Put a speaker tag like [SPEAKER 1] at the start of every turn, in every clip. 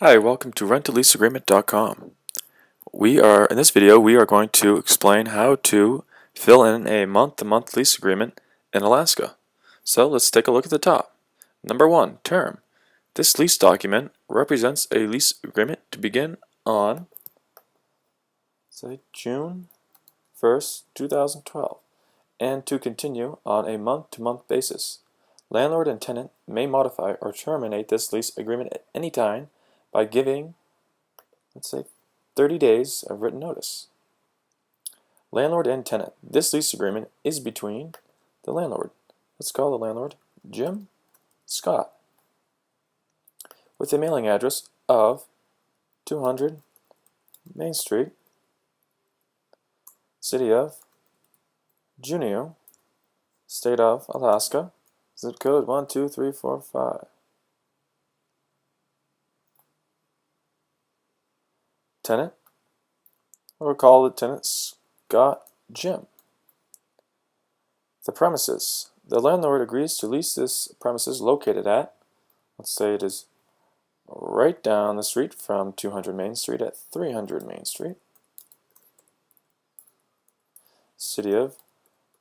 [SPEAKER 1] Hi, welcome to rentaleaseagreement.com. In this video, we are going to explain how to fill in a month-to-month lease agreement in Alaska. So let's take a look at the top. Number 1, term. This lease document represents a lease agreement to begin on, say, June 1st, 2012, and to continue on a month-to-month basis. Landlord and tenant may modify or terminate this lease agreement at any time by giving, let's say, 30 days of written notice. Landlord and tenant. This lease agreement is between the landlord. Let's call the landlord Jim Scott, with a mailing address of 200 Main Street, City of Juneau, State of Alaska, zip code 12345. Tenant, we'll call the tenant Scott Jim. The premises. The landlord agrees to lease this premises located at, let's say it is right down the street from 200 Main Street at 300 Main Street, City of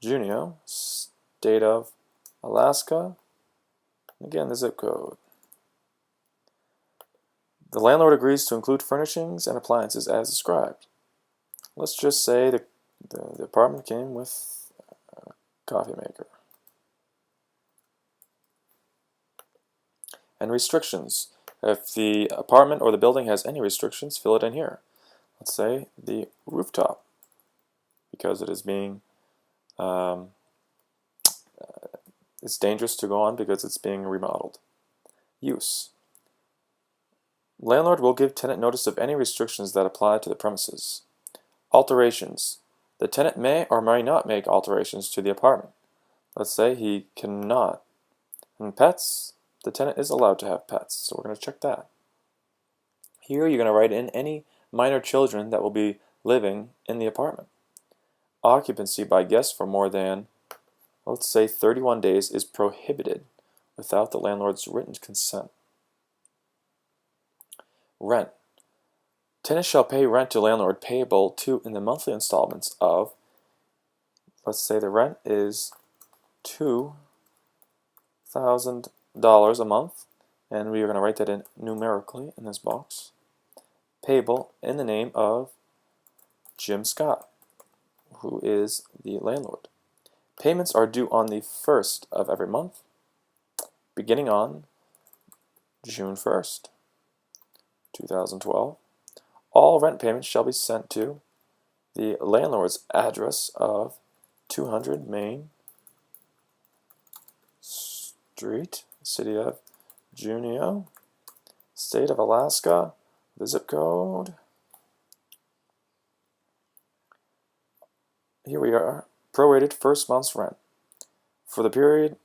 [SPEAKER 1] Juneau, State of Alaska, again the zip code. The landlord agrees to include furnishings and appliances as described. Let's just say the apartment came with a coffee maker. And restrictions. If the apartment or the building has any restrictions, fill it in here. Let's say the rooftop, because it is being it's dangerous to go on because it's being remodeled. Use. Landlord will give tenant notice of any restrictions that apply to the premises. Alterations. The tenant may or may not make alterations to the apartment. Let's say he cannot. And pets, the tenant is allowed to have pets, so we're going to check that. Here you're going to write in any minor children that will be living in the apartment. Occupancy by guests for more than, let's say, 31 days is prohibited without the landlord's written consent. Rent. Tenant shall pay rent to landlord payable to in the monthly installments of, let's say the rent is $2,000 a month, and we are going to write that in numerically in this box. Payable in the name of Jim Scott, who is the landlord. Payments are due on the 1st of every month, beginning on June 1st, 2012. All rent payments shall be sent to the landlord's address of 200 Main Street, City of Juneau, State of Alaska, the zip code. Here we are, prorated first month's rent. For the period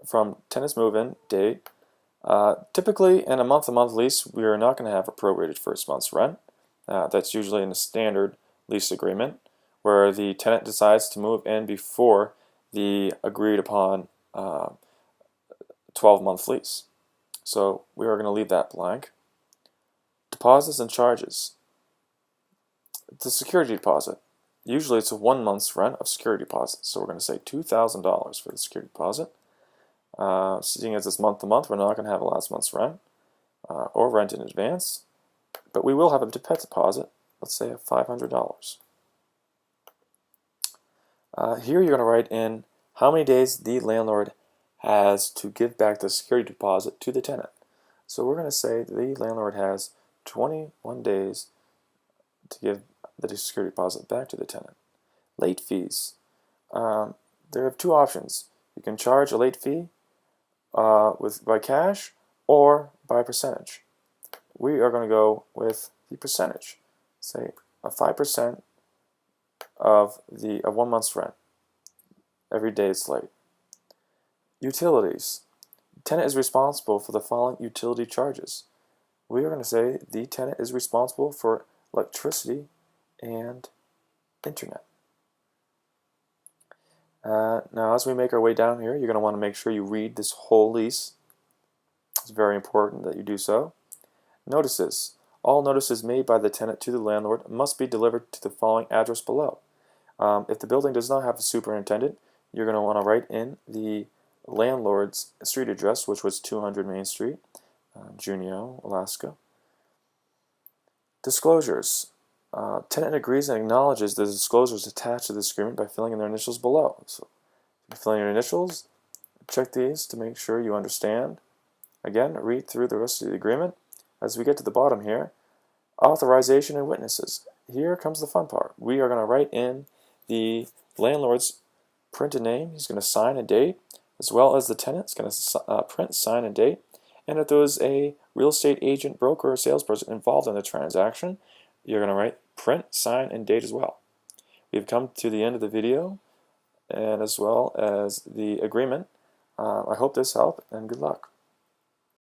[SPEAKER 1] from tenant's move-in date, typically in a month-to-month lease, we are not going to have a prorated first month's rent. That's usually in a standard lease agreement where the tenant decides to move in before the agreed upon 12-month lease. So we are going to leave that blank. Deposits and charges. The security deposit. Usually it's a 1 month's rent of security deposit. So we're going to say $2,000 for the security deposit. Seeing as it's month to month, we're not going to have a last month's rent or rent in advance. But we will have a pet deposit, let's say of $500. Here you're going to write in how many days the landlord has to give back the security deposit to the tenant. So we're going to say the landlord has 21 days to give the security deposit back to the tenant. Late fees. There are two options. You can charge a late fee by cash or by percentage. We are going to go with the percentage. Say a 5% of 1 month's rent every day it's late. Utilities. Tenant is responsible for the following utility charges. We are going to say the tenant is responsible for electricity and internet. Now as we make our way down here, you're going to want to make sure you read this whole lease. It's very important that you do so. Notices. All notices made by the tenant to the landlord must be delivered to the following address below. If the building does not have a superintendent, you're going to want to write in the landlord's street address, which was 200 Main Street, Junio, Alaska. Disclosures. Tenant agrees and acknowledges the disclosures attached to this agreement by filling in their initials below. So, filling your initials, check these to make sure you understand. Again, read through the rest of the agreement. As we get to the bottom here, authorization and witnesses. Here comes the fun part. We are going to write in the landlord's printed name. He's going to sign and date, as well as the tenant's going to print, sign, and date. And if there was a real estate agent, broker, or salesperson involved in the transaction, you're going to write print, sign, and date as well. We've come to the end of the video, and as well as the agreement. I hope this helped, and good luck.